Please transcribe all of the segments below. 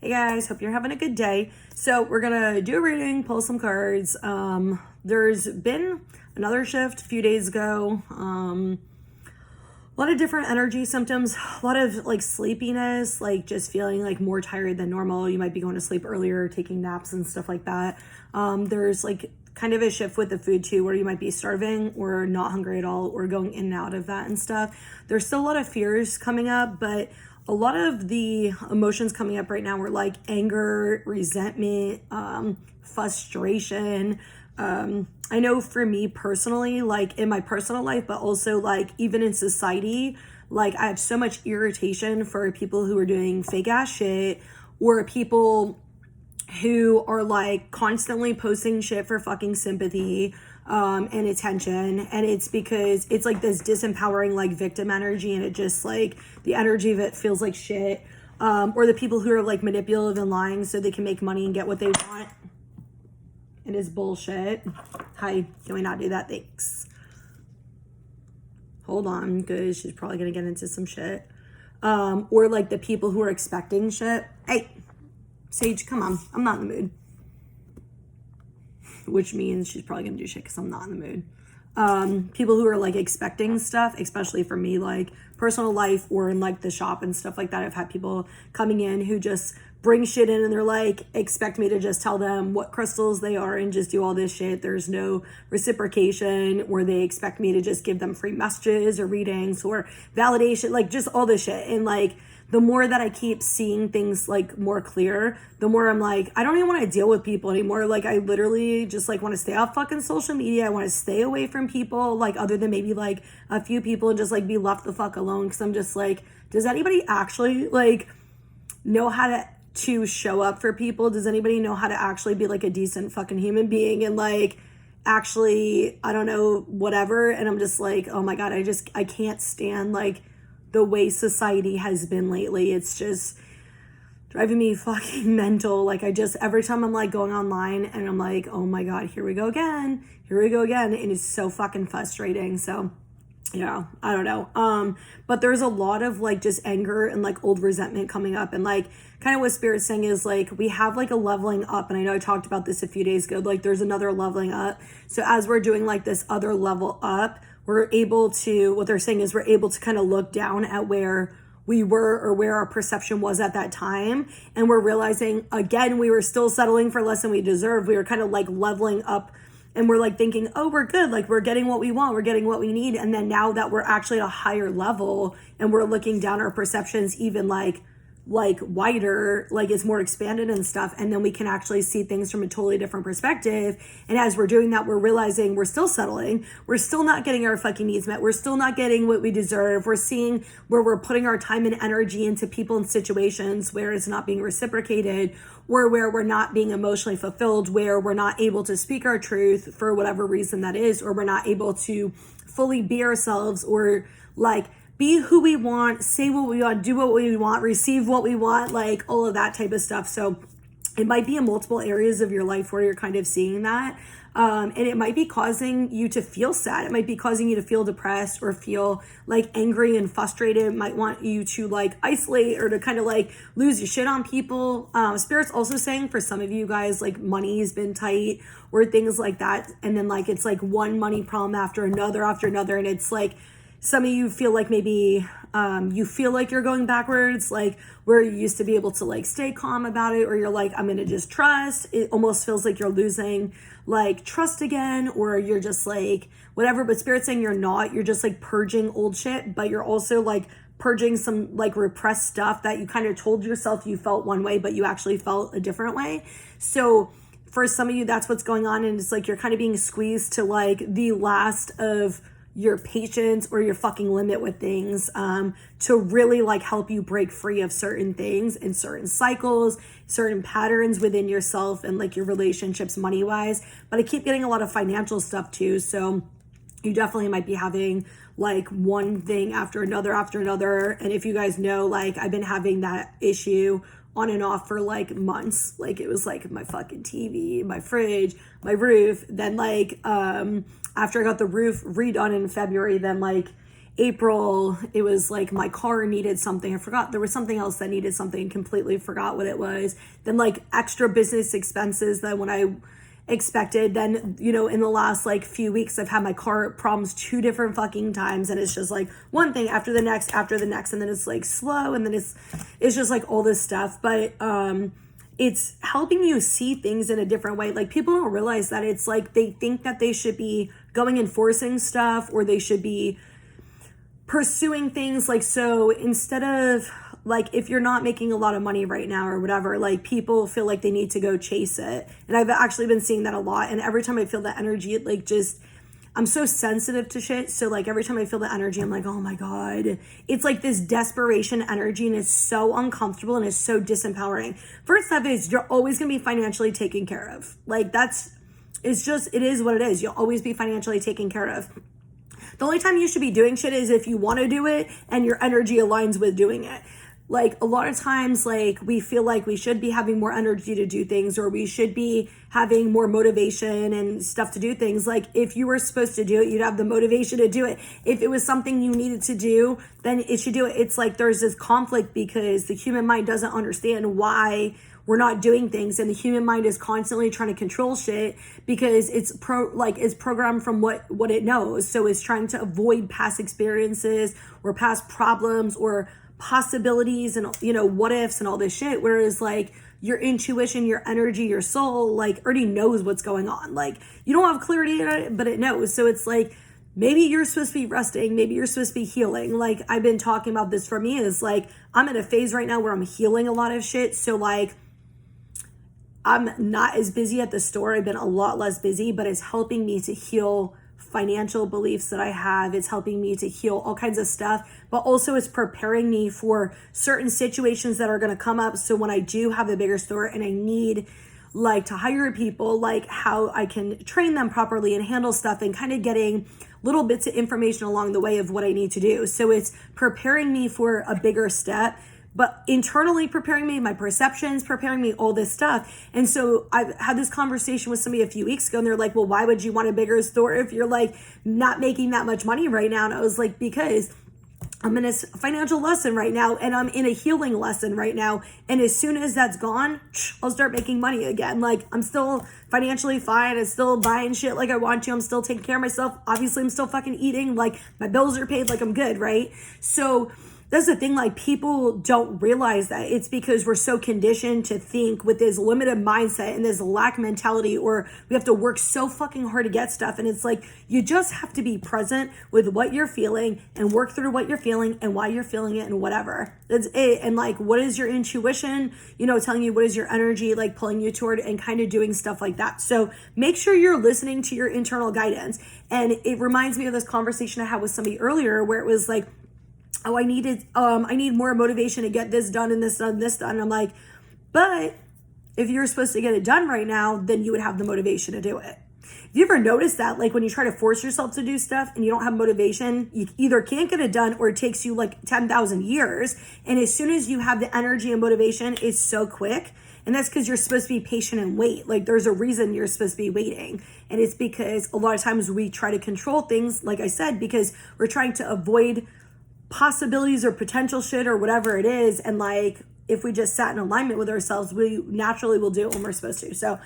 Hey guys, hope you're having a good day. So we're gonna do a reading, pull some cards. There's been another shift a few days ago. A lot of different energy symptoms, a lot of like sleepiness, like just feeling like more tired than normal. You might be going to sleep earlier, taking naps and stuff like that. There's like kind of a shift with the food too, where you might be starving or not hungry at all, or going in and out of that and stuff. There's still a lot of fears coming up, but a lot of the emotions coming up right now were like anger, resentment, frustration. I know for me personally, like in my personal life, but also like even in society, like I have so much irritation for people who are doing fake ass shit, or people who are like constantly posting shit for fucking sympathy and attention. And it's because it's like this disempowering like victim energy, and it just like the energy of it feels like shit. Or the people who are like manipulative and lying so they can make money and get what they want. It is bullshit. Hi, can we not do that? Thanks. Hold on, because she's probably gonna get into some shit. Or like the people who are expecting shit. Hey, Sage, come on. I'm not in the mood. Which means she's probably gonna do shit because I'm not in the mood. People who are like expecting stuff, especially for me, like personal life or in like the shop and stuff like that. I've had people coming in who just bring shit in and they're like, expect me to just tell them what crystals they are and just do all this shit. There's no reciprocation, or they expect me to just give them free messages or readings or validation, like just all this shit. And like, the more that I keep seeing things like more clear, the more I'm like, I don't even want to deal with people anymore. Like I literally just like want to stay off fucking social media. I want to stay away from people, like other than maybe like a few people, and just like be left the fuck alone. Cause I'm just like, does anybody actually like know how to show up for people? Does anybody know how to actually be like a decent fucking human being and like actually, I don't know, whatever. And I'm just like, oh my God, I can't stand like the way society has been lately. It's just driving me fucking mental. Like every time I'm like going online and I'm like, oh my God, here we go again. And it's so fucking frustrating. So yeah, I don't know. But there's a lot of like just anger and like old resentment coming up, and like kind of what Spirit's saying is like we have like a leveling up. And I know I talked about this a few days ago, like there's another leveling up. So as we're doing like this other level up, we're able to, what they're saying is we're able to kind of look down at where we were or where our perception was at that time. And we're realizing again, we were still settling for less than we deserve. We were kind of like leveling up, and we're like thinking, oh, we're good. Like we're getting what we want. We're getting what we need. And then now that we're actually at a higher level and we're looking down, our perceptions even like wider, like it's more expanded and stuff. And then we can actually see things from a totally different perspective. And as we're doing that, we're realizing we're still settling. We're still not getting our fucking needs met. We're still not getting what we deserve. We're seeing where we're putting our time and energy into people and situations where it's not being reciprocated, or where we're not being emotionally fulfilled, where we're not able to speak our truth for whatever reason that is, or we're not able to fully be ourselves, or like be who we want, say what we want, do what we want, receive what we want, like all of that type of stuff. So it might be in multiple areas of your life where you're kind of seeing that. And it might be causing you to feel sad. It might be causing you to feel depressed or feel like angry and frustrated. It might want you to like isolate or to kind of like lose your shit on people. Spirit's also saying for some of you guys, like money has been tight or things like that. And then like, it's like one money problem after another. And it's like, some of you feel like maybe you feel like you're going backwards, like where you used to be able to like stay calm about it, or you're like, I'm gonna just trust. It almost feels like you're losing like trust again, or you're just like whatever. But Spirit's saying you're not. You're just like purging old shit, but you're also like purging some like repressed stuff that you kind of told yourself you felt one way, but you actually felt a different way. So for some of you, that's what's going on, and it's like you're kind of being squeezed to like the last of your patience or your fucking limit with things, to really like help you break free of certain things and certain cycles, certain patterns within yourself and like your relationships money wise. But I keep getting a lot of financial stuff too. So you definitely might be having like one thing after another. And if you guys know, like I've been having that issue on and off for like months. Like it was like my fucking TV, my fridge, my roof. Then like after I got the roof redone in February, then like April, it was like my car needed something. I forgot there was something else that needed something, completely forgot what it was. Then like extra business expenses that when I expected. Then, you know, in the last like few weeks, I've had my car problems 2 different fucking times, and it's just like one thing after the next, and then it's like slow, and then it's just like all this stuff. But it's helping you see things in a different way. Like, people don't realize that. It's like they think that they should be going and forcing stuff, or they should be pursuing things. Like, so instead of like, if you're not making a lot of money right now or whatever, like, people feel like they need to go chase it. And I've actually been seeing that a lot. And every time I feel that energy, it like just, I'm so sensitive to shit. So like every time I feel the energy, I'm like, oh my God, it's like this desperation energy, and it's so uncomfortable and it's so disempowering. First step is you're always going to be financially taken care of. Like, it's just, it is what it is. You'll always be financially taken care of. The only time you should be doing shit is if you want to do it and your energy aligns with doing it. Like, a lot of times, like, we feel like we should be having more energy to do things, or we should be having more motivation and stuff to do things. Like, if you were supposed to do it, you'd have the motivation to do it. If it was something you needed to do, then it should do it. It's like there's this conflict because the human mind doesn't understand why we're not doing things, and the human mind is constantly trying to control shit because it's programmed from what it knows. So it's trying to avoid past experiences or past problems or possibilities and, you know, what ifs and all this shit. Whereas like your intuition, your energy, your soul, like, already knows what's going on. Like, you don't have clarity in it, but it knows. So it's like, maybe you're supposed to be resting, maybe you're supposed to be healing. Like, I've been talking about this for me, is like, I'm in a phase right now where I'm healing a lot of shit. So like, I'm not as busy at the store. I've been a lot less busy, but it's helping me to heal financial beliefs that I have. It's helping me to heal all kinds of stuff, but also it's preparing me for certain situations that are going to come up. So when I do have a bigger store and I need like to hire people, like how I can train them properly and handle stuff, and kind of getting little bits of information along the way of what I need to do. So it's preparing me for a bigger step, but internally preparing me, my perceptions, preparing me, all this stuff. And so I've had this conversation with somebody a few weeks ago, and they're like, well, why would you want a bigger store if you're like not making that much money right now? And I was like, because I'm in a financial lesson right now, and I'm in a healing lesson right now. And as soon as that's gone, I'll start making money again. Like, I'm still financially fine. I'm still buying shit like I want to. I'm still taking care of myself. Obviously, I'm still fucking eating. Like, my bills are paid. Like, I'm good, right? So that's the thing, like, people don't realize that. It's because we're so conditioned to think with this limited mindset and this lack mentality, or we have to work so fucking hard to get stuff. And it's like, you just have to be present with what you're feeling and work through what you're feeling and why you're feeling it and whatever. That's it. And like, what is your intuition, you know, telling you, what is your energy, like, pulling you toward, and kind of doing stuff like that. So make sure you're listening to your internal guidance. And it reminds me of this conversation I had with somebody earlier where it was like, oh, I need more motivation to get this done and this done and this done. And I'm like, but if you're supposed to get it done right now, then you would have the motivation to do it. Have you ever noticed that, like, when you try to force yourself to do stuff and you don't have motivation, you either can't get it done or it takes you like 10,000 years. And as soon as you have the energy and motivation, it's so quick. And that's because you're supposed to be patient and wait. Like, there's a reason you're supposed to be waiting. And it's because a lot of times we try to control things, like I said, because we're trying to avoid possibilities or potential shit or whatever it is. And like, if we just sat in alignment with ourselves, we naturally will do it when we're supposed to. So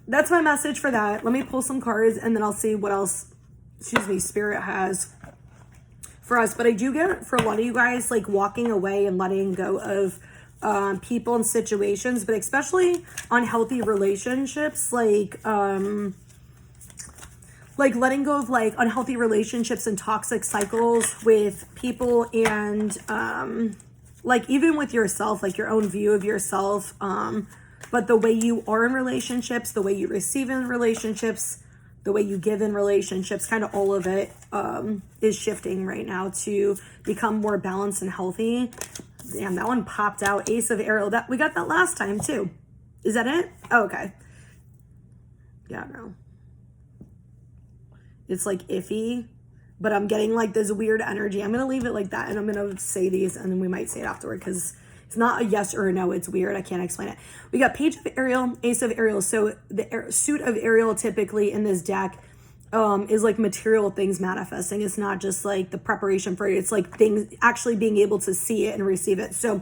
that's my message for that. Let me pull some cards, and then I'll see what else, Spirit has for us. But I do get, for a lot of you guys, like, walking away and letting go of people and situations, but especially unhealthy relationships, like letting go of like unhealthy relationships and toxic cycles with people, and like even with yourself, like your own view of yourself, but the way you are in relationships, the way you receive in relationships, the way you give in relationships, kind of all of it is shifting right now to become more balanced and healthy. Damn, that one popped out. Ace of Ariel. That we got that last time too. Is that it? Oh, okay. Yeah, no. It's like iffy, but I'm getting like this weird energy. I'm going to leave it like that, and I'm going to say these, and then we might say it afterward, because it's not a yes or a no. It's weird. I can't explain it. We got Page of Ariel, Ace of Ariel. So the suit of Ariel typically in this deck is like material things manifesting. It's not just like the preparation for it. It's like things actually being able to see it and receive it. So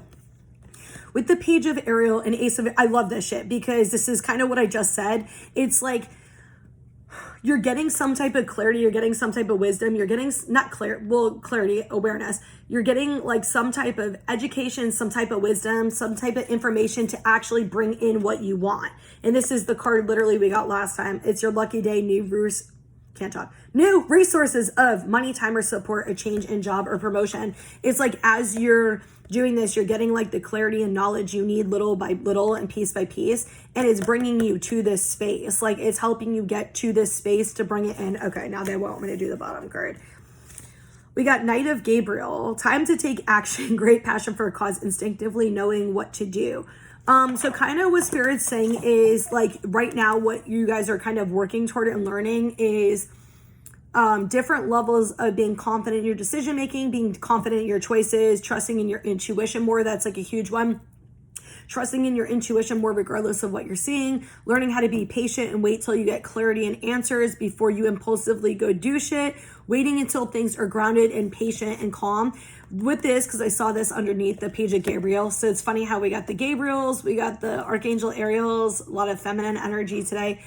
with the Page of Ariel and Ace of, I love this shit because this is kind of what I just said. It's like you're getting some type of clarity, you're getting some type of wisdom, you're getting clarity, awareness. You're getting like some type of education, some type of wisdom, some type of information to actually bring in what you want. And this is the card literally we got last time. It's your lucky day, new resources of money, time, or support, a change in job or promotion. It's like as you're doing this, you're getting like the clarity and knowledge you need little by little and piece by piece, and it's bringing you to this space. Like it's helping you get to this space to bring it in. Okay, now they want me to do the bottom card. We got Knight of Gabriel. Time to take action, great passion for a cause, instinctively knowing what to do. So kind of what Spirit's saying is like right now what you guys are kind of working toward and learning is different levels of being confident in your decision making, being confident in your choices, trusting in your intuition more. That's like a huge one. Trusting in your intuition more regardless of what you're seeing, learning how to be patient and wait till you get clarity and answers before you impulsively go do shit, waiting until things are grounded and patient and calm. With this, because I saw this underneath the Page of Gabriel, so it's funny how we got the Gabriels, we got the Archangel Ariels, a lot of feminine energy today.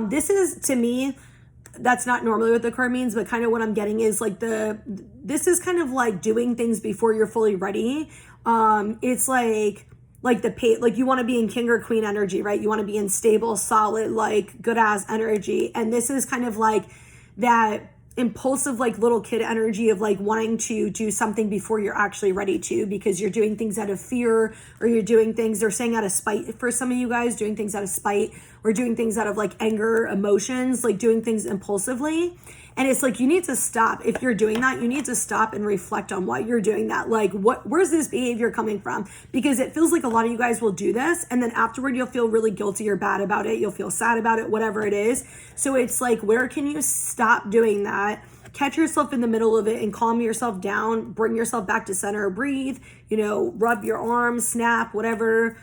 This is, to me, that's not normally what the card means, but kind of what I'm getting is like this is kind of like doing things before you're fully ready. It's like you want to be in king or queen energy, right? You want to be in stable, solid, like good ass energy. And this is kind of like that impulsive, like little kid energy of like wanting to do something before you're actually ready to, because you're doing things out of fear, or you're doing things, they're saying out of spite for some of you guys, doing things out of spite, or doing things out of like anger, emotions, like doing things impulsively. And it's like, you need to stop. If you're doing that, you need to stop and reflect on why you're doing that. Like, where's this behavior coming from? Because it feels like a lot of you guys will do this, and then afterward, you'll feel really guilty or bad about it. You'll feel sad about it, whatever it is. So it's like, where can you stop doing that? Catch yourself in the middle of it and calm yourself down, bring yourself back to center, breathe, rub your arms, snap, whatever,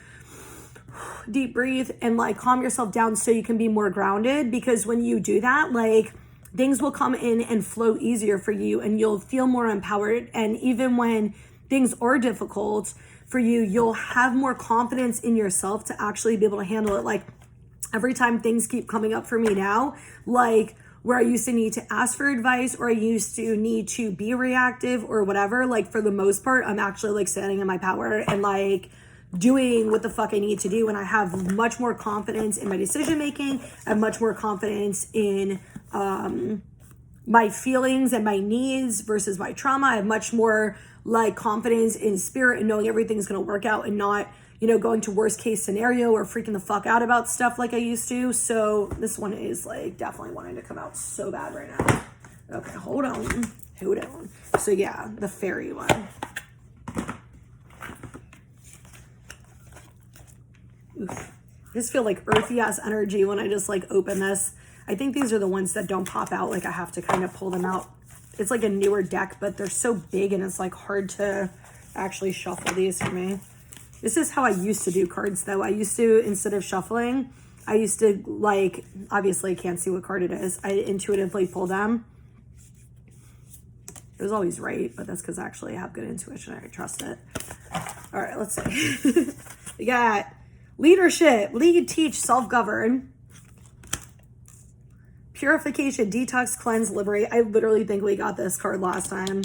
deep breathe, and like calm yourself down so you can be more grounded. Because when you do that, like, things will come in and flow easier for you, and you'll feel more empowered. And even when things are difficult for you, you'll have more confidence in yourself to actually be able to handle it. Like every time things keep coming up for me now, like where I used to need to ask for advice, or I used to need to be reactive or whatever, like for the most part, I'm actually like standing in my power and like doing what the fuck I need to do. And I have much more confidence in my decision making. I have much more confidence in my feelings and my needs versus my trauma. I have much more like confidence in spirit and knowing everything's going to work out, and not, going to worst case scenario or freaking the fuck out about stuff like I used to. So this one is like definitely wanting to come out so bad right now. Okay, hold on. So yeah, the fairy one. Oof. I just feel like earthy ass energy when I just like open this. I think these are the ones that don't pop out. Like I have to kind of pull them out. It's like a newer deck, but they're so big and it's like hard to actually shuffle these for me. This is how I used to do cards though. I used to, instead of shuffling, I used to like, obviously I can't see what card it is. I intuitively pull them. It was always right, but that's because actually I have good intuition. I trust it. All right, let's see. We got leadership, lead, teach, self-govern. Purification, detox, cleanse, liberate. I literally think we got this card last time.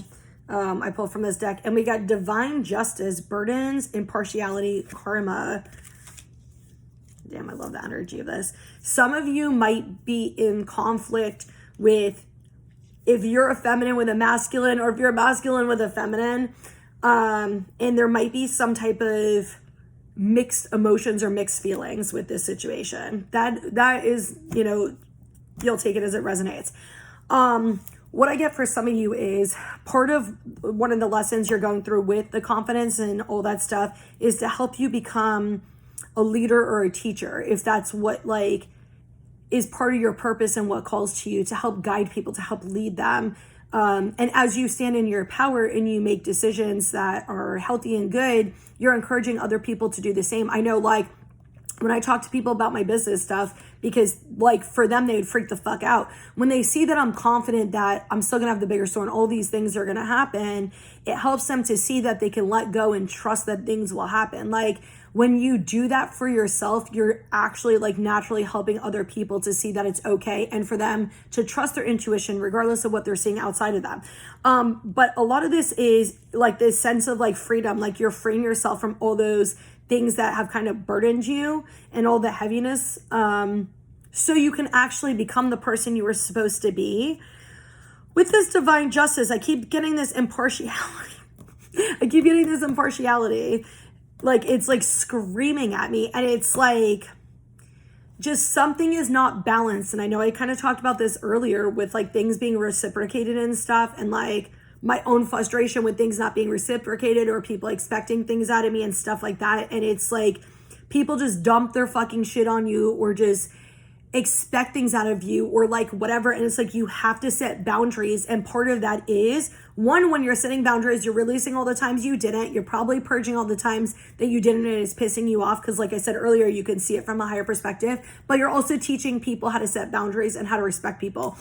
I pulled from this deck. And we got divine justice, burdens, impartiality, karma. Damn, I love the energy of this. Some of you might be in conflict with, if you're a feminine with a masculine, or if you're a masculine with a feminine, and there might be some type of mixed emotions or mixed feelings with this situation. That is, you'll take it as it resonates. What I get for some of you is part of one of the lessons you're going through with the confidence and all that stuff is to help you become a leader or a teacher. If that's what like is part of your purpose and what calls to you, to help guide people, to help lead them. And as you stand in your power and you make decisions that are healthy and good, you're encouraging other people to do the same. I know like when I talk to people about my business stuff, because like for them, they would freak the fuck out. When they see that I'm confident that I'm still gonna have the bigger store and all these things are gonna happen, it helps them to see that they can let go and trust that things will happen. Like when you do that for yourself, you're actually like naturally helping other people to see that it's okay and for them to trust their intuition regardless of what they're seeing outside of them. But a lot of this is like this sense of like freedom, like you're freeing yourself from all those things that have kind of burdened you and all the heaviness, so you can actually become the person you were supposed to be. With this divine justice, I keep getting this impartiality. Like it's like screaming at me, and it's like just something is not balanced. And I know I kind of talked about this earlier with like things being reciprocated and stuff, and like my own frustration with things not being reciprocated or people expecting things out of me and stuff like that. And it's like people just dump their fucking shit on you or just expect things out of you or like whatever. And it's like you have to set boundaries. And part of that is, one, when you're setting boundaries, you're releasing all the times you didn't. You're probably purging all the times that you didn't, and it's pissing you off because like I said earlier, you can see it from a higher perspective. But you're also teaching people how to set boundaries and how to respect people.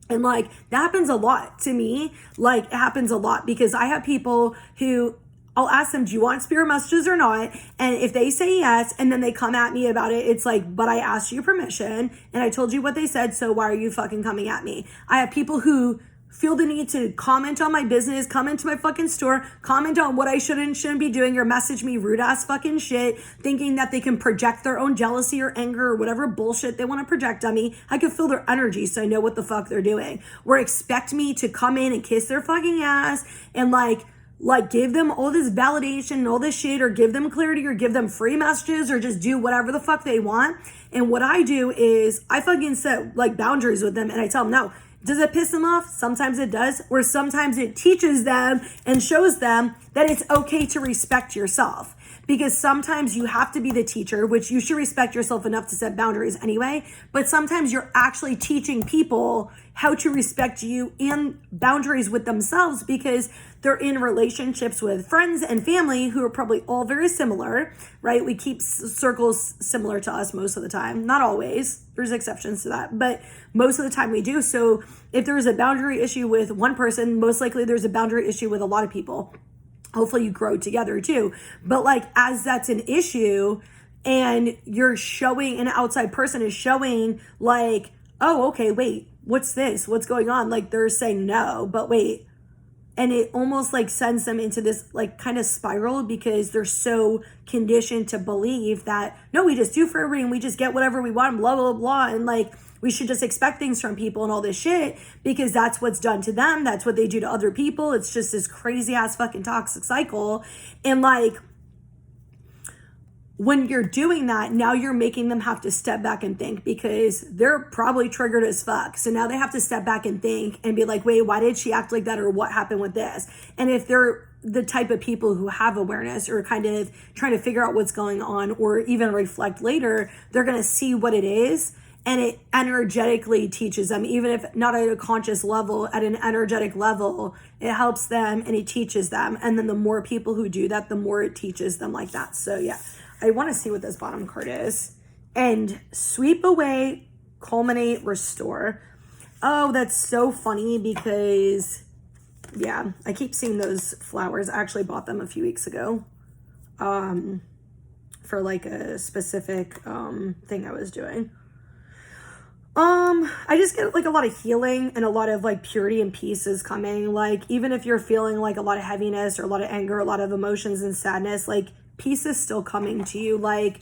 And like that happens a lot to me. Like it happens a lot because I have people who I'll ask them, do you want spirit messages or not? And if they say yes, and then they come at me about it, it's like, but I asked you permission and I told you what they said, so why are you fucking coming at me? I have people who feel the need to comment on my business, comment to my fucking store, comment on what I should and shouldn't be doing, or message me rude ass fucking shit, thinking that they can project their own jealousy or anger or whatever bullshit they want to project on me. I can feel their energy, so I know what the fuck they're doing. Or expect me to come in and kiss their fucking ass and like give them all this validation and all this shit, or give them clarity, or give them free messages, or just do whatever the fuck they want. And what I do is I fucking set like boundaries with them, and I tell them no. Does it piss them off? Sometimes it does. Or sometimes it teaches them and shows them that it's okay to respect yourself. Because sometimes you have to be the teacher, which you should respect yourself enough to set boundaries anyway. But sometimes you're actually teaching people how to respect you and boundaries with themselves, because they're in relationships with friends and family who are probably all very similar, right? We keep circles similar to us most of the time. Not always. There's exceptions to that, but most of the time we do. So if there's a boundary issue with one person, most likely there's a boundary issue with a lot of people. Hopefully you grow together too. But like, as that's an issue and you're showing, an outside person is showing like, oh, okay, wait, what's this? What's going on? Like they're saying no, but wait. And it almost like sends them into this like kind of spiral, because they're so conditioned to believe that, no, we just do for everybody and we just get whatever we want, blah, blah, blah. And like, we should just expect things from people and all this shit because that's what's done to them. That's what they do to other people. It's just this crazy ass fucking toxic cycle. And like, when you're doing that, now you're making them have to step back and think, because they're probably triggered as fuck. So now they have to step back and think and be like, wait, why did she act like that? Or what happened with this? And if they're the type of people who have awareness or kind of trying to figure out what's going on or even reflect later, they're going to see what it is. And it energetically teaches them, even if not at a conscious level, at an energetic level, it helps them and it teaches them. And then the more people who do that, the more it teaches them like that. So yeah. I want to see what this bottom card is. And sweep away, culminate, restore. Oh, that's so funny because, yeah, I keep seeing those flowers. I actually bought them a few weeks ago for like a specific thing I was doing. I just get like a lot of healing and a lot of like purity and peace is coming. Like, even if you're feeling like a lot of heaviness or a lot of anger, a lot of emotions and sadness, like, peace is still coming to you. Like,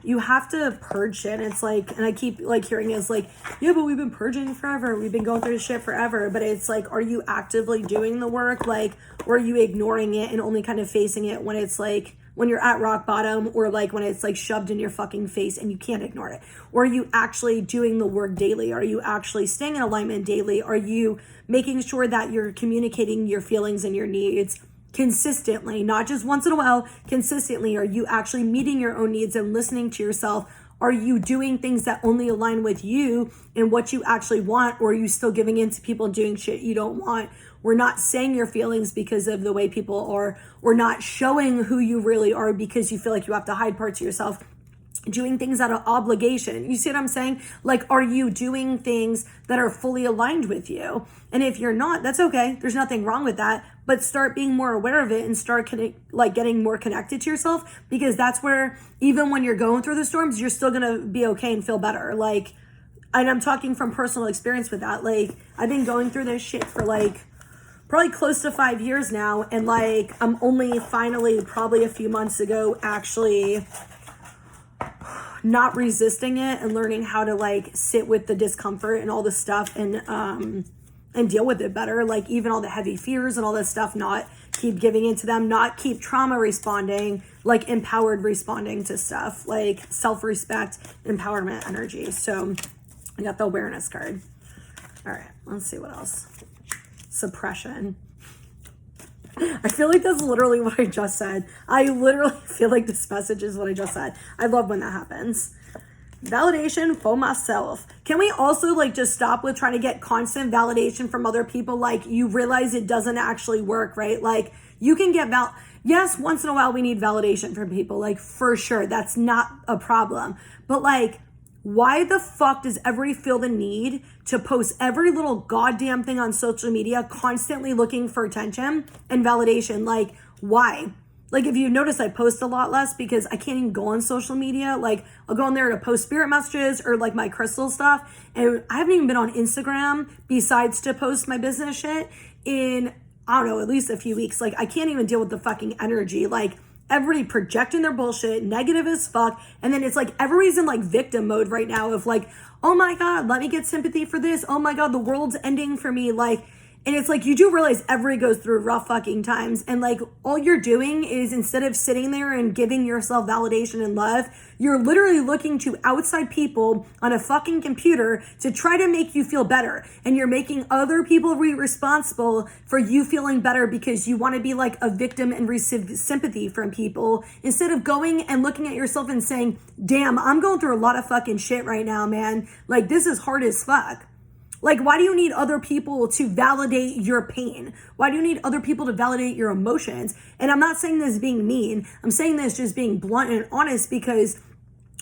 you have to purge shit. It's like, and I keep like hearing it's like, yeah, but we've been purging forever. We've been going through this shit forever. But it's like, are you actively doing the work? Like, or are you ignoring it and only kind of facing it when it's like, when you're at rock bottom, or like when it's like shoved in your fucking face and you can't ignore it? Or are you actually doing the work daily? Are you actually staying in alignment daily? Are you making sure that you're communicating your feelings and your needs consistently, not just once in a while, consistently? Are you actually meeting your own needs and listening to yourself? Are you doing things that only align with you and what you actually want? Or are you still giving in to people and doing shit you don't want? We're not saying your feelings because of the way people are, or not showing who you really are because you feel like you have to hide parts of yourself. doing things out of obligation. You see what I'm saying? Like, are you doing things that are fully aligned with you? And if you're not, that's okay. There's nothing wrong with that. But start being more aware of it and start getting more connected to yourself, because that's where, even when you're going through the storms, you're still gonna be okay and feel better. Like, and I'm talking from personal experience with that. Like, I've been going through this shit for like probably close to 5 years now, and like I'm only finally probably a few months ago actually not resisting it and learning how to like sit with the discomfort and all the stuff and deal with it better. Like, even all the heavy fears and all this stuff, not keep giving into them, not keep trauma responding, like empowered responding to stuff, like self-respect, empowerment energy. So I got the awareness card. All right, let's see what else. Suppression. I feel like that's literally what I just said. I literally feel like this message is what I just said. I love when that happens. Validation for myself. Can we also like just stop with trying to get constant validation from other people? Like, you realize it doesn't actually work, right? Like, you can get yes, once in a while we need validation from people, like, for sure. That's not a problem. But like, why the fuck does everybody feel the need to post every little goddamn thing on social media, constantly looking for attention and validation? Like, why? Like, if you notice, I post a lot less because I can't even go on social media. Like, I'll go on there to post spirit messages or like my crystal stuff. And I haven't even been on Instagram besides to post my business shit in, I don't know, at least a few weeks. Like, I can't even deal with the fucking energy. Like, everybody projecting their bullshit, negative as fuck. And then it's like everybody's in like victim mode right now of like, oh my God, let me get sympathy for this. Oh my God, the world's ending for me. Like, and it's like, you do realize everybody goes through rough fucking times. And like, all you're doing is, instead of sitting there and giving yourself validation and love, you're literally looking to outside people on a fucking computer to try to make you feel better. And you're making other people responsible for you feeling better because you want to be like a victim and receive sympathy from people, instead of going and looking at yourself and saying, damn, I'm going through a lot of fucking shit right now, man. Like, this is hard as fuck. Like, why do you need other people to validate your pain? Why do you need other people to validate your emotions? And I'm not saying this being mean. I'm saying this just being blunt and honest, because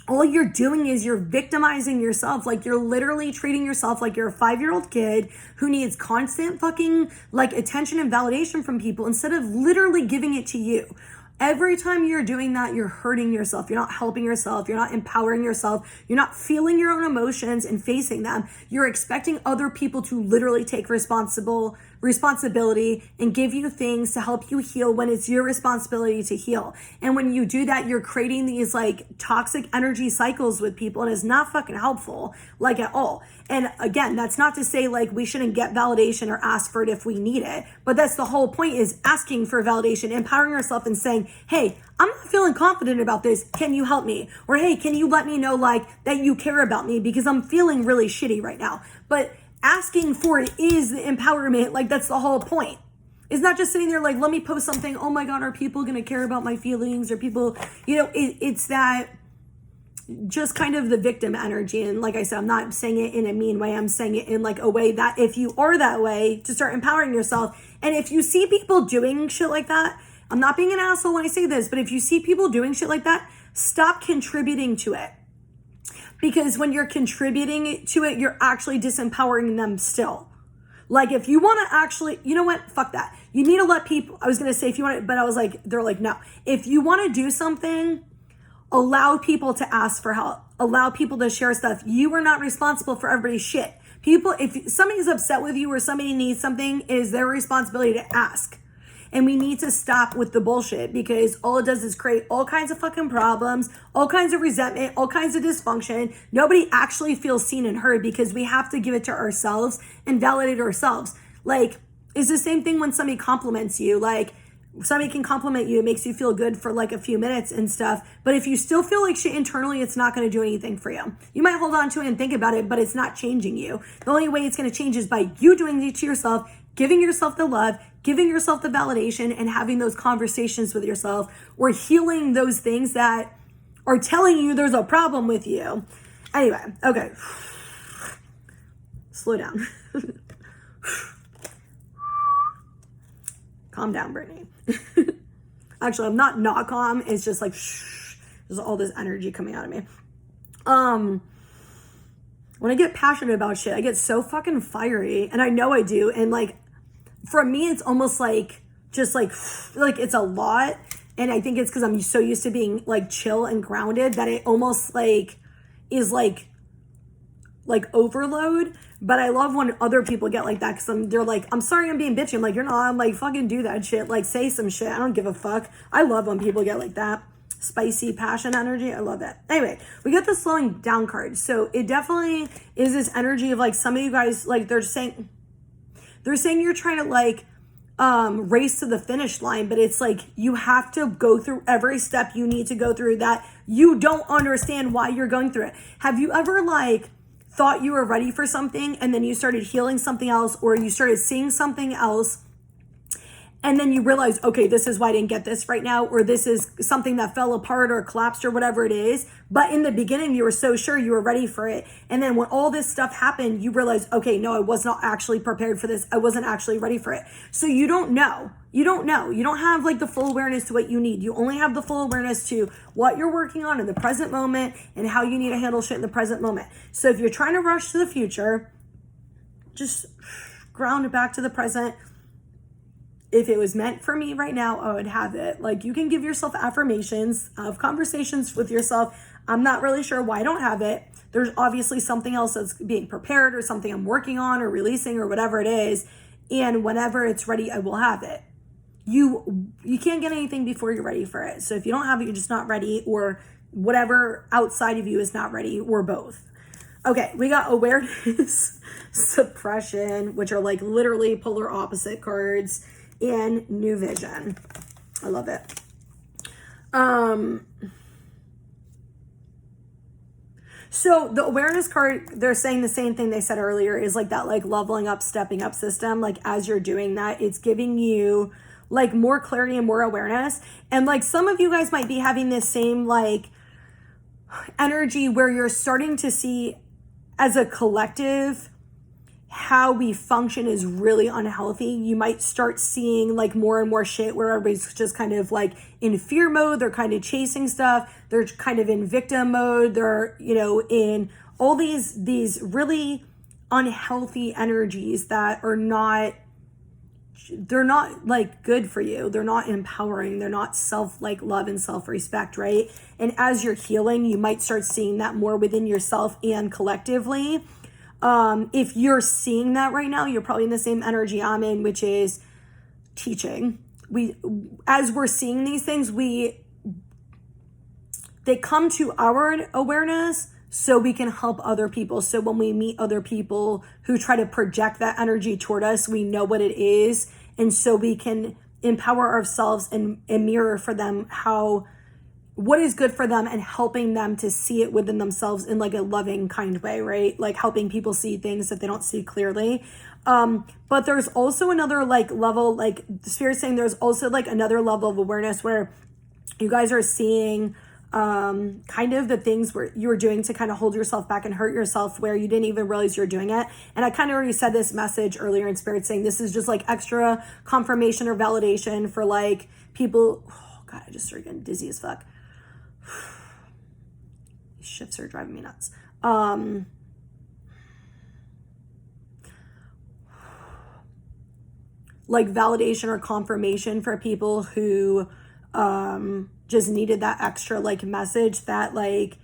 all you're doing is you're victimizing yourself. Like, you're literally treating yourself like you're a 5-year-old kid who needs constant fucking like attention and validation from people, instead of literally giving it to you. Every time you're doing that, you're hurting yourself. You're not helping yourself. You're not empowering yourself. You're not feeling your own emotions and facing them. You're expecting other people to literally take responsibility and give you things to help you heal, when it's your responsibility to heal. And when you do that, you're creating these like toxic energy cycles with people, and it's not fucking helpful, like, at all. And again, that's not to say like we shouldn't get validation or ask for it if we need it, but that's the whole point, is asking for validation, empowering yourself and saying, hey, I'm not feeling confident about this. Can you help me? Or, hey, can you let me know like that you care about me, because I'm feeling really shitty right now. But asking for it is the empowerment. Like, that's the whole point. It's not just sitting there like, let me post something. Oh my God, are people going to care about my feelings? Or people, it's that just kind of the victim energy. And like I said, I'm not saying it in a mean way. I'm saying it in like a way that if you are that way, to start empowering yourself. And if you see people doing shit like that, I'm not being an asshole when I say this, but if you see people doing shit like that, stop contributing to it. Because when you're contributing to it, you're actually disempowering them still. Like, if you want to actually, you know what? Fuck that. You need to let people, I was going to say if you want to, but I was like, they're like, no. If you want to do something, allow people to ask for help. Allow people to share stuff. You are not responsible for everybody's shit. People, if somebody's upset with you or somebody needs something, it is their responsibility to ask. And we need to stop with the bullshit, because all it does is create all kinds of fucking problems, all kinds of resentment, all kinds of dysfunction. Nobody actually feels seen and heard, because we have to give it to ourselves and validate ourselves. Like, it's the same thing when somebody compliments you. Like, somebody can compliment you, it makes you feel good for like a few minutes and stuff. But if you still feel like shit internally, it's not going to do anything for you. You might hold on to it and think about it, but it's not changing you. The only way it's going to change is by you doing it to yourself, giving yourself the love, giving yourself the validation, and having those conversations with yourself, or healing those things that are telling you there's a problem with you. Anyway, okay. Slow down. Calm down, Brittany. Actually, I'm not calm. It's just like, There's all this energy coming out of me. When I get passionate about shit, I get so fucking fiery, and I know I do. And like, for me, it's almost like, just like it's a lot. And I think it's because I'm so used to being like chill and grounded that it almost like is like overload. But I love when other people get like that, because they're like, I'm sorry I'm being bitchy. I'm like, you're not. I'm like, fucking do that shit. Like, say some shit. I don't give a fuck. I love when people get like that. Spicy passion energy. I love that. Anyway, we got the slowing down card. So it definitely is this energy of like, some of you guys, like, they're saying you're trying to like race to the finish line, but it's like you have to go through every step you need to go through that you don't understand why you're going through it. Have you ever like thought you were ready for something, and then you started healing something else, or you started seeing something else, and then you realize, okay, this is why I didn't get this right now, or this is something that fell apart or collapsed or whatever it is. But in the beginning, you were so sure you were ready for it. And then when all this stuff happened, you realize, okay, no, I was not actually prepared for this. I wasn't actually ready for it. So you don't know. You don't know. You don't have like the full awareness to what you need. You only have the full awareness to what you're working on in the present moment and how you need to handle shit in the present moment. So if you're trying to rush to the future, just ground it back to the present. If it was meant for me right now, I would have it. Like, you can give yourself affirmations, have conversations with yourself. I'm not really sure why I don't have it. There's obviously something else that's being prepared, or something I'm working on or releasing or whatever it is. And whenever it's ready, I will have it. You can't get anything before you're ready for it. So if you don't have it, you're just not ready, or whatever outside of you is not ready, or both. Okay, we got awareness, suppression, which are like literally polar opposite cards, and new vision. I love it. So the awareness card, they're saying the same thing they said earlier, is like that like leveling up, stepping up system. Like, as you're doing that, it's giving you like more clarity and more awareness. And like, some of you guys might be having this same like energy where you're starting to see as a collective how we function is really unhealthy. You might start seeing like more and more shit where everybody's just kind of like in fear mode. They're kind of chasing stuff. They're kind of in victim mode. They're, you know, in all these really unhealthy energies that are not, they're not like good for you. They're not empowering. They're not self like love and self-respect, right? And as you're healing, you might start seeing that more within yourself and collectively. If you're seeing that right now, you're probably in the same energy I'm in, which is teaching. As we're seeing these things, they come to our awareness so we can help other people. So when we meet other people who try to project that energy toward us, we know what it is. And so we can empower ourselves and mirror for them what is good for them, and helping them to see it within themselves in like a loving kind way, right? Like helping people see things that they don't see clearly. But there's also another like level, like the Spirit's saying there's also like another level of awareness where you guys are seeing kind of the things where you were doing to kind of hold yourself back and hurt yourself, where you didn't even realize you're doing it. And I kind of already said this message earlier in Spirit, saying this is just like extra confirmation or validation for like people. Oh God, I just started getting dizzy as fuck. These shifts are driving me nuts. Like validation or confirmation for people who just needed that extra like message that like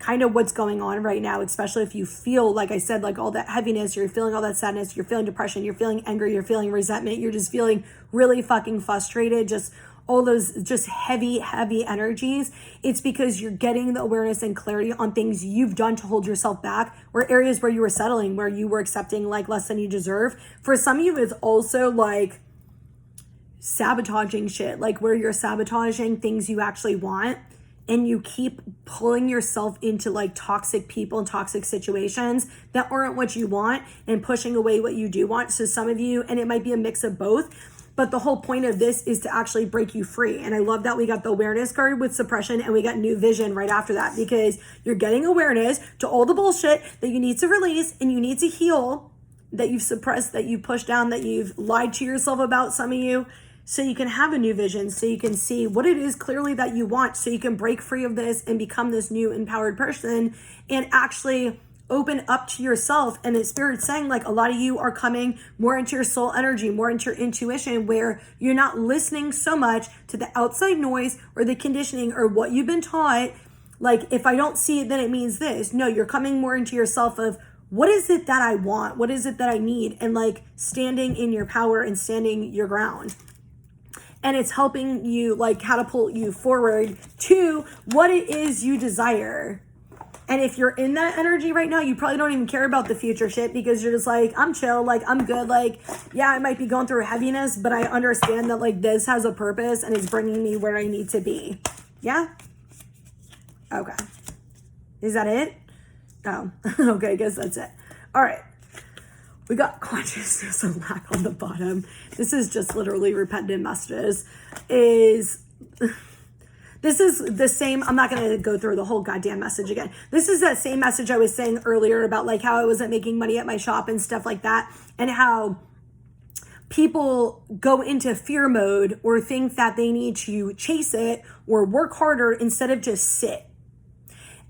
kind of what's going on right now, especially if you feel, like I said, like all that heaviness, you're feeling all that sadness, you're feeling depression, you're feeling anger, you're feeling resentment, you're just feeling really fucking frustrated, just all those just heavy energies. It's because you're getting the awareness and clarity on things you've done to hold yourself back, or areas where you were settling, where you were accepting like less than you deserve. For some of you, it's also like sabotaging shit, like where you're sabotaging things you actually want, and you keep pulling yourself into like toxic people and toxic situations that aren't what you want, and pushing away what you do want. So some of you, and it might be a mix of both, but the whole point of this is to actually break you free. And I love that we got the awareness card with suppression, and we got new vision right after that, because you're getting awareness to all the bullshit that you need to release and you need to heal, that you've suppressed, that you've pushed down, that you've lied to yourself about, some of you. so you can have a new vision, so you can see what it is clearly that you want, so you can break free of this and become this new empowered person and actually open up to yourself. And the Spirit's saying, like, a lot of you are coming more into your soul energy, more into your intuition, where you're not listening so much to the outside noise or the conditioning or what you've been taught. Like, if I don't see it, then it means this. No, you're coming more into yourself of, what is it that I want? What is it that I need? And like standing in your power and standing your ground. And it's helping you like catapult you forward to what it is you desire. And if you're in that energy right now, you probably don't even care about the future shit, because you're just like, I'm chill, like, I'm good. Like, yeah, I might be going through heaviness, but I understand that like this has a purpose and it's bringing me where I need to be. Yeah? Okay. Is that it? Oh, okay, I guess that's it. All right. We got consciousness and lack on the bottom. This is just literally repentant messages. This is the same. I'm not going to go through the whole goddamn message again. This is that same message I was saying earlier about like how I wasn't making money at my shop and stuff like that, and how people go into fear mode or think that they need to chase it or work harder instead of just sit.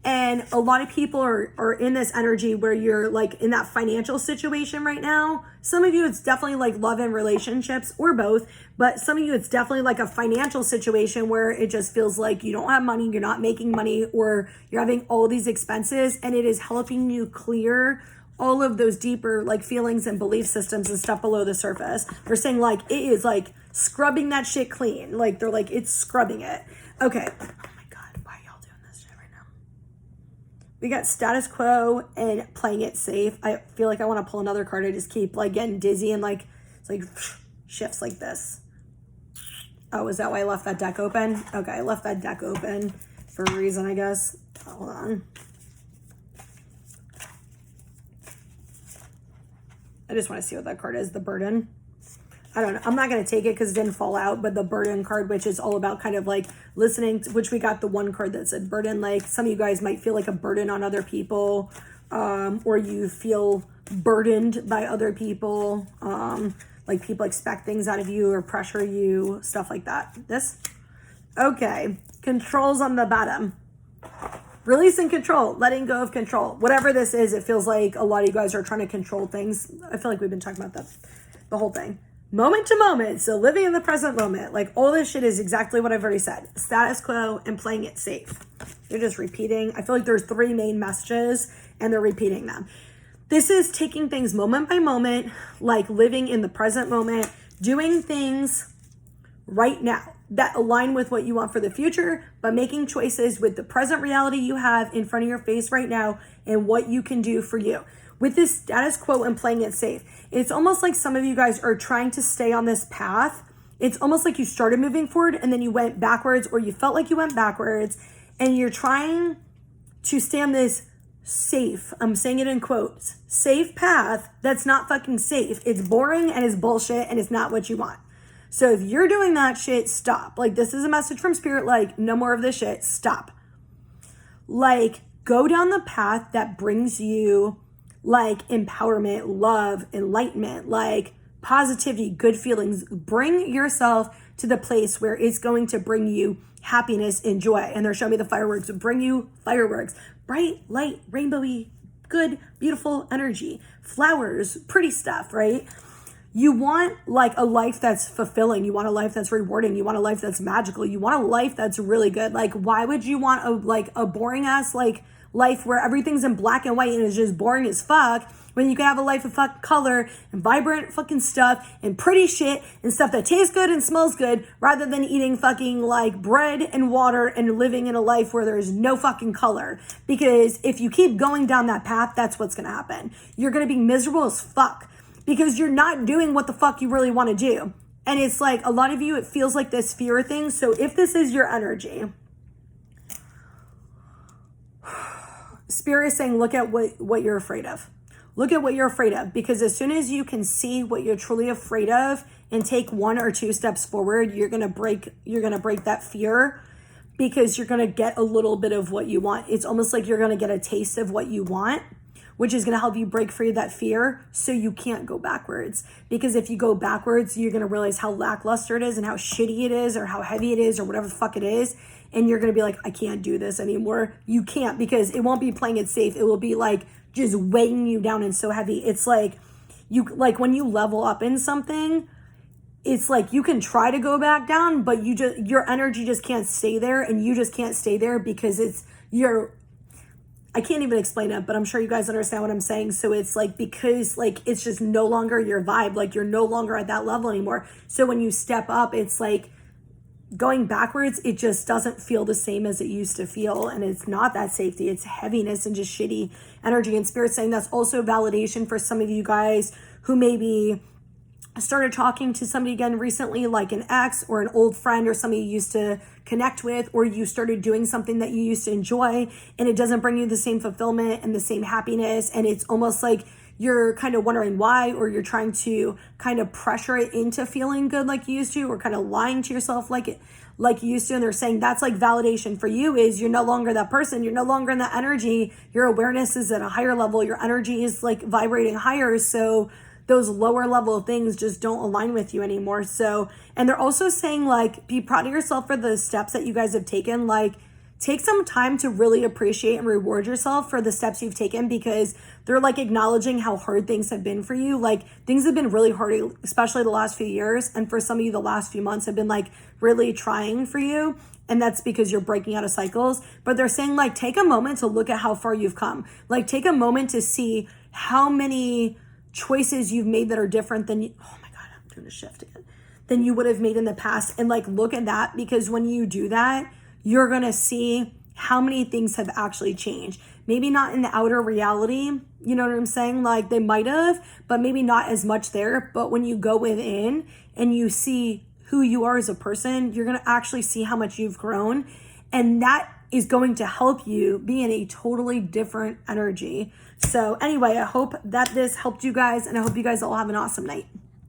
And a lot of people are in this energy where you're like in that financial situation right now. Some of you, it's definitely like love and relationships or both. But some of you, it's definitely like a financial situation where it just feels like you don't have money, you're not making money, or you're having all these expenses. And it is helping you clear all of those deeper like feelings and belief systems and stuff below the surface. They're saying like it is like scrubbing that shit clean. Like they're like, it's scrubbing it. Okay. We got status quo and playing it safe. I feel like I want to pull another card. I just keep like getting dizzy and like, it's like shifts like this. Oh, is that why I left that deck open? Okay, I left that deck open for a reason, I guess. Hold on. I just want to see what that card is. The burden. I don't know. I'm not going to take it because it didn't fall out, but the burden card, which is all about kind of like listening to, which we got the one card that said burden. Like some of you guys might feel like a burden on other people, or you feel burdened by other people. Like people expect things out of you or pressure you, stuff like that. This. Okay. Controls on the bottom. Release and control, letting go of control. Whatever this is, it feels like a lot of you guys are trying to control things. I feel like we've been talking about that, the whole thing. Moment to moment, so living in the present moment. Like all this shit is exactly what I've already said. Status quo and playing it safe. You're just repeating. I feel like there's 3 main messages and they're repeating them. This is taking things moment by moment, like living in the present moment, doing things right now that align with what you want for the future, but making choices with the present reality you have in front of your face right now and what you can do for you. With this status quo and playing it safe, it's almost like some of you guys are trying to stay on this path. It's almost like you started moving forward and then you went backwards, or you felt like you went backwards, and you're trying to stay on this safe, I'm saying it in quotes, safe path that's not fucking safe. It's boring and it's bullshit and it's not what you want. So if you're doing that shit, stop. Like this is a message from Spirit, like no more of this shit, stop. Like go down the path that brings you like empowerment, love, enlightenment, like positivity, good feelings. Bring yourself to the place where it's going to bring you happiness and joy. And they're showing me the fireworks. Bring you fireworks, bright, light, rainbowy, good, beautiful energy, flowers, pretty stuff, right? You want like a life that's fulfilling. You want a life that's rewarding. You want a life that's magical. You want a life that's really good. Like, why would you want a boring ass like life where everything's in black and white and it's just boring as fuck, when you can have a life of fucking color and vibrant fucking stuff and pretty shit and stuff that tastes good and smells good, rather than eating fucking like bread and water and living in a life where there's no fucking color? Because if you keep going down that path, that's what's gonna happen. You're gonna be miserable as fuck because you're not doing what the fuck you really want to do. And it's like a lot of you, it feels like this fear thing. So if this is your energy, Spirit is saying, look at what you're afraid of. Look at what you're afraid of, because as soon as you can see what you're truly afraid of and take 1 or 2 steps forward, you're going to break that fear, because you're going to get a little bit of what you want. It's almost like you're going to get a taste of what you want, which is going to help you break free of that fear so you can't go backwards. Because if you go backwards, you're going to realize how lackluster it is and how shitty it is or how heavy it is or whatever the fuck it is. And you're going to be like, I can't do this anymore. You can't, because it won't be playing it safe. It will be like just weighing you down and so heavy. It's like when you level up in something, it's like you can try to go back down, but your energy just can't stay there, and you just can't stay there because I can't even explain it, but I'm sure you guys understand what I'm saying. So it's like, because like it's just no longer your vibe, like you're no longer at that level anymore. So when you step up, it's like going backwards, it just doesn't feel the same as it used to feel. And it's not that safety, it's heaviness and just shitty energy. And Spirit saying that's also validation for some of you guys who maybe started talking to somebody again recently, like an ex or an old friend or somebody you used to connect with, or you started doing something that you used to enjoy and it doesn't bring you the same fulfillment and the same happiness. And it's almost like you're kind of wondering why, or you're trying to kind of pressure it into feeling good like you used to, or kind of lying to yourself like you used to. And they're saying that's like validation for you, is you're no longer that person. You're no longer in that energy. Your awareness is at a higher level. Your energy is like vibrating higher. So those lower level things just don't align with you anymore. So, and they're also saying like, be proud of yourself for the steps that you guys have taken. Like, take some time to really appreciate and reward yourself for the steps you've taken, because they're like acknowledging how hard things have been for you. Like, things have been really hard, especially the last few years. And for some of you, the last few months have been like really trying for you. And that's because you're breaking out of cycles. But they're saying like, take a moment to look at how far you've come. Like, take a moment to see how many choices you've made that are different than oh my God, I'm doing a shift again, than you would have made in the past. And like, look at that, because when you do that, you're going to see how many things have actually changed. Maybe not in the outer reality, you know what I'm saying? Like, they might have, but maybe not as much there. But when you go within and you see who you are as a person, you're going to actually see how much you've grown. And that is going to help you be in a totally different energy. So anyway, I hope that this helped you guys, and I hope you guys all have an awesome night.